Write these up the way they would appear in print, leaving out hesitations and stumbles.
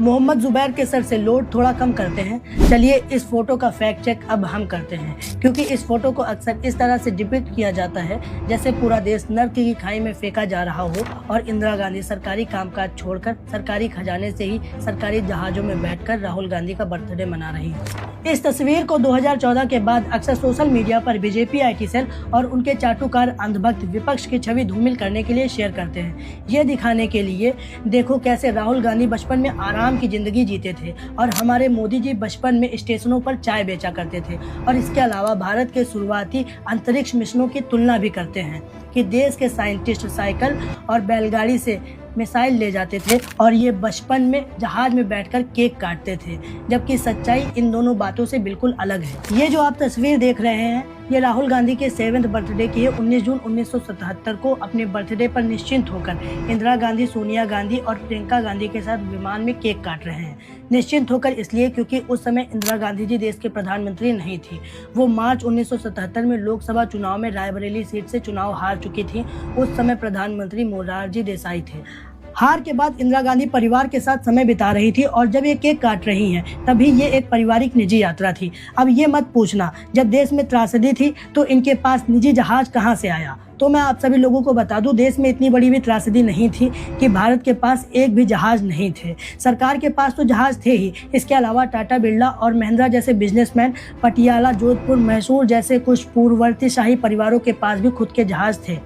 मोहम्मद जुबैर के सर से लोड थोड़ा कम करते हैं। चलिए इस फोटो का फैक्ट चेक अब हम करते हैं, क्योंकि इस फोटो को अक्सर इस तरह से डिपिक्ट किया जाता है जैसे पूरा देश नर्क की खाई में फेंका जा रहा हो और इंदिरा गांधी सरकारी कामकाज छोड़कर सरकारी खजाने से ही सरकारी जहाजों में बैठकर राहुल गांधी का बर्थडे मना रही है। इस तस्वीर को 2014 के बाद अक्सर सोशल मीडिया पर बीजेपी IT सेल और उनके चाटुकार अंधभक्त विपक्ष की छवि धूमिल करने के लिए शेयर करते हैं। ये दिखाने के लिए देखो कैसे राहुल गांधी बचपन में आराम की जिंदगी जीते थे और हमारे मोदी जी बचपन में स्टेशनों पर चाय बेचा करते थे। और इसके अलावा भारत के शुरुआती अंतरिक्ष मिशनों की तुलना भी करते हैं कि देश के साइंटिस्ट साइकिल और बैलगाड़ी से मिसाइल ले जाते थे और ये बचपन में जहाज में बैठकर केक काटते थे, जबकि सच्चाई इन दोनों बातों से बिल्कुल अलग है। ये जो आप तस्वीर देख रहे हैं ये राहुल गांधी के 7th बर्थडे की है। 19 जून 1977 को अपने बर्थडे पर निश्चिंत होकर इंदिरा गांधी, सोनिया गांधी और प्रियंका गांधी के साथ विमान में केक काट रहे हैं। निश्चिंत होकर इसलिए क्योंकि उस समय इंदिरा गांधी जी देश के प्रधानमंत्री नहीं थी। वो मार्च 1977 में लोकसभा चुनाव में रायबरेली सीट से चुनाव हार चुकी थी। उस समय प्रधानमंत्री मोरारजी देसाई थे। हार के बाद इंदिरा गांधी परिवार के साथ समय बिता रही थी और जब ये केक काट रही हैं तभी ये एक पारिवारिक निजी यात्रा थी। अब ये मत पूछना जब देश में त्रासदी थी तो इनके पास निजी जहाज कहाँ से आया। तो मैं आप सभी लोगों को बता दूं, देश में इतनी बड़ी भी त्रासदी नहीं थी कि भारत के पास एक भी जहाज नहीं थे। सरकार के पास तो जहाज थे ही, इसके अलावा टाटा, बिरला और महिंद्रा जैसे बिजनेसमैन, पटियाला, जोधपुर, मैसूर जैसे कुछ पूर्ववर्ती शाही परिवारों के पास भी खुद के जहाज थे।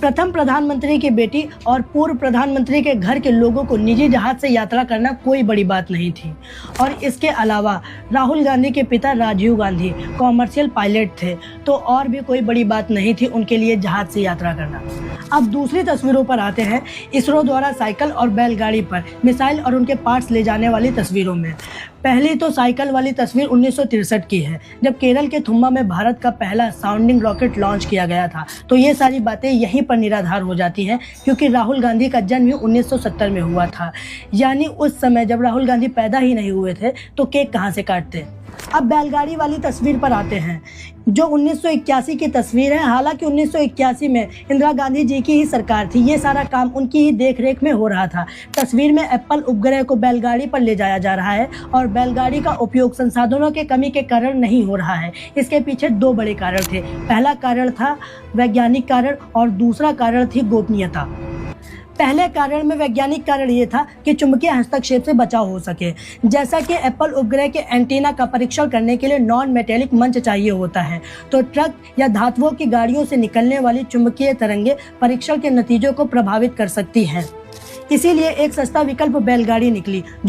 प्रथम प्रधानमंत्री की बेटी और पूर्व प्रधानमंत्री के घर के लोगों को निजी जहाज से यात्रा करना कोई बड़ी बात नहीं थी। और इसके अलावा राहुल गांधी के पिता राजीव गांधी कॉमर्शियल पायलट थे, तो और भी कोई बड़ी बात नहीं थी उनके लिए जहाज से यात्रा करना। अब दूसरी तस्वीरों पर आते हैं। इसरो द्वारा साइकिल और बैलगाड़ी पर मिसाइल और उनके पार्ट्स ले जाने वाली तस्वीरों में पहली तो साइकिल वाली तस्वीर 1963 की है, जब केरल के थुम्बा में भारत का पहला साउंडिंग रॉकेट लॉन्च किया गया था। तो ये सारी बातें यहीं पर निराधार हो जाती हैं, क्योंकि राहुल गांधी का जन्म ही 1970 में हुआ था। यानी उस समय जब राहुल गांधी पैदा ही नहीं हुए थे तो केक कहाँ से काटते। अब बैलगाड़ी वाली तस्वीर पर आते हैं, जो 1981 की तस्वीर है। हालांकि 1981 में इंदिरा गांधी जी की ही सरकार थी, ये सारा काम उनकी ही देखरेख में हो रहा था। तस्वीर में एप्पल उपग्रह को बैलगाड़ी पर ले जाया जा रहा है और बैलगाड़ी का उपयोग संसाधनों के कमी के कारण नहीं हो रहा है। इसके पीछे दो बड़े कारण थे। पहला कारण था वैज्ञानिक कारण और दूसरा कारण थी गोपनीयता। पहले कारण में वैज्ञानिक कारण ये था कि चुंबकीय हस्तक्षेप से बचाव हो सके। जैसा कि एप्पल उपग्रह के एंटीना का परीक्षण करने के लिए नॉन मेटेलिक मंच चाहिए होता है, तो ट्रक या धातुओं की गाड़ियों से निकलने वाली चुंबकीय तरंगें परीक्षण के नतीजों को प्रभावित कर सकती हैं। इसीलिए एक सस्ता विकल्प बैलगाड़ी निकली, जो